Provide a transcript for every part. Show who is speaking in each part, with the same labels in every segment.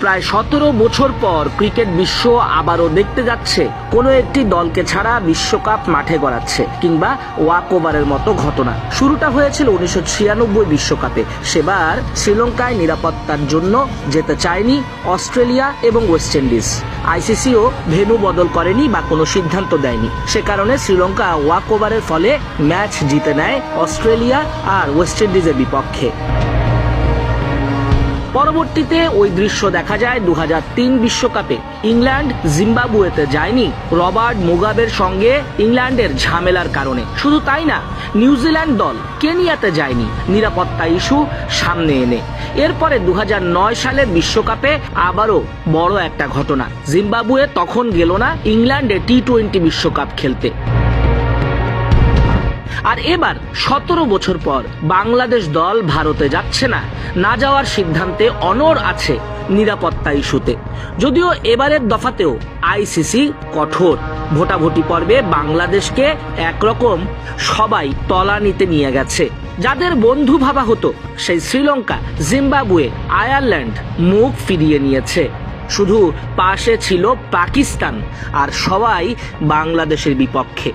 Speaker 1: প্রায় 17 বছর পর ক্রিকেট বিশ্ব আবারও দেখতে যাচ্ছে কোনো একটি দলকে ছাড়া বিশ্বকাপ মাঠে গড়াচ্ছে কিংবা ওয়াক ওভারের মতো ঘটনা। শুরুটা হয়েছিল 1996 বিশ্বকাপে। সেবার শ্রীলঙ্কায় নিরাপত্তার জন্য যেতে চায়নি অস্ট্রেলিয়া এবং ওয়েস্ট ইন্ডিজ। আইসিসিও ভেন্যু বদল করেনি বা কোনো সিদ্ধান্ত দেয়নি। সে কারণে শ্রীলঙ্কা ওয়াক ওভারের ফলে ম্যাচ জিতে নেয় অস্ট্রেলিয়া আর ওয়েস্ট ইন্ডিজের বিপক্ষে। পরবর্তীতে ওই দৃশ্য দেখা যায় 2003 বিশ্বকাপে। ইংল্যান্ড জিম্বাবুয়েতে যায়নি রবার্ট মুগাবের সঙ্গে ইংল্যান্ডের ঝামেলার কারণে। শুধু তাই না, নিউজিল্যান্ড দল কেনিয়াতে যায়নি নিরাপত্তা ইস্যু সামনে এনে। এরপরে 2009 সালের বিশ্বকাপে আবারও বড় একটা ঘটনা। জিম্বাবুয়ে তখন গেল না ইংল্যান্ডে টি-20 বিশ্বকাপ খেলতে। আর এবার 17 বছর পর বাংলাদেশ দল ভারতে যাচ্ছে না, না যাওয়ার সিদ্ধান্তে অনড় আছে নিরাপত্তা ইস্যুতে। যদিও এবারের দফাতেও আইসিসি কঠোর। ভোটাভুটি পর্বে বাংলাদেশকে একরকম সবাই তলানিতে নিয়ে গেছে। যাদের বন্ধু ভাবা হতো সেই শ্রীলঙ্কা, জিম্বাবুয়ে, আয়ারল্যান্ড মুখ ফিরিয়ে নিয়েছে। শুধু পাশে ছিল পাকিস্তান, আর সবাই বাংলাদেশের বিপক্ষে।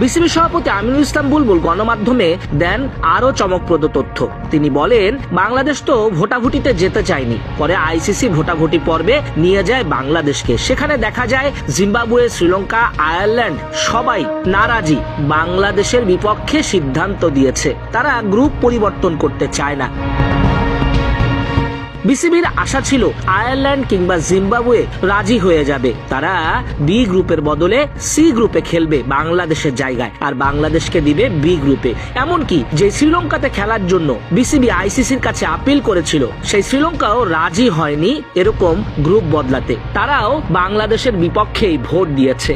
Speaker 1: বিসিবি সভাপতি আমিনুল ইসলাম বুলবুল গণমাধ্যমে দেন আরো চমকপ্রদ তথ্য। তিনি বলেন, বাংলাদেশ তো ভোটাভুটিতে যেতে চায়নি। পরে আইসিসি ভোটাভুটি পর্বে নিয়ে যায় বাংলাদেশকে। সেখানে দেখা যায় জিম্বাবুয়ে, শ্রীলঙ্কা, আয়ারল্যান্ড সবাই নারাজি, বাংলাদেশের বিপক্ষে সিদ্ধান্ত দিয়েছে। তারা গ্রুপ পরিবর্তন করতে চায় না। বিসিবির আশা ছিল আয়ারল্যান্ড কিংবা জিম্বাবুয়ে রাজি হয়ে যাবে। তারা বি গ্রুপের বদলে সি গ্রুপে খেলবে বাংলাদেশের জায়গায়, আর বাংলাদেশকে দিবে বি গ্রুপে। এমনকি যে শ্রীলঙ্কাতে খেলার জন্য বিসিবি আইসিসির কাছে আপিল করেছিল, সেই শ্রীলঙ্কাও রাজি হয়নি এরকম গ্রুপ বদলাতে। তারাও বাংলাদেশের বিপক্ষেই ভোট দিয়েছে।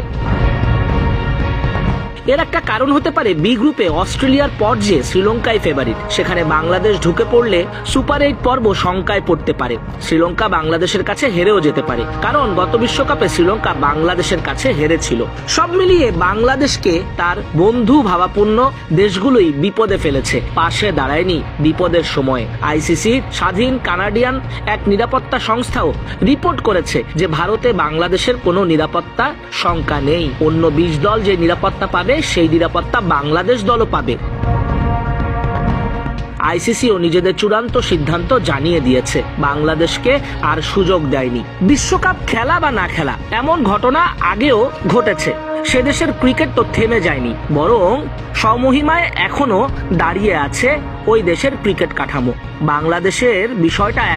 Speaker 1: এর একটা কারণ হতে পারে বি গ্রুপে অস্ট্রেলিয়ার পর যে শ্রীলঙ্কায় ফেভারিট, সেখানে বাংলাদেশ ঢুকে পড়লে সুপার 8 পর্ব শঙ্কায় পড়তে পারে। শ্রীলঙ্কা বাংলাদেশের কাছে হেরেও যেতে পারে, কারণ গত বিশ্বকাপে শ্রীলঙ্কা বাংলাদেশের কাছে হেরেছিল। সব মিলিয়ে বাংলাদেশকে তার বন্ধু ভাবাপন্ন দেশগুলোই বিপদে ফেলেছে, পাশে দাঁড়ায়নি বিপদের সময়ে। আইসিসির স্বাধীন কানাডিয়ান এক নিরাপত্তা সংস্থাও রিপোর্ট করেছে যে ভারতে বাংলাদেশের কোনো নিরাপত্তা শঙ্কা নেই। অন্য 20 দল যে নিরাপত্তা পাবে, সেই নিরাপত্তা বাংলাদেশ দলও পাবে। আইসিসিও নিজেদের চূড়ান্ত সিদ্ধান্ত জানিয়ে দিয়েছে, বাংলাদেশকে আর সুযোগ দেয়নি। বিশ্বকাপ খেলা বা না খেলা, এমন ঘটনা আগেও ঘটেছে। সে দেশের ক্রিকেট তো থেমে যায়নি, বরং স্বমহিমায় এখনো দাঁড়িয়ে আছে ওই দেশের ক্রিকেট কাঠামো। বাংলাদেশের বিষয়টা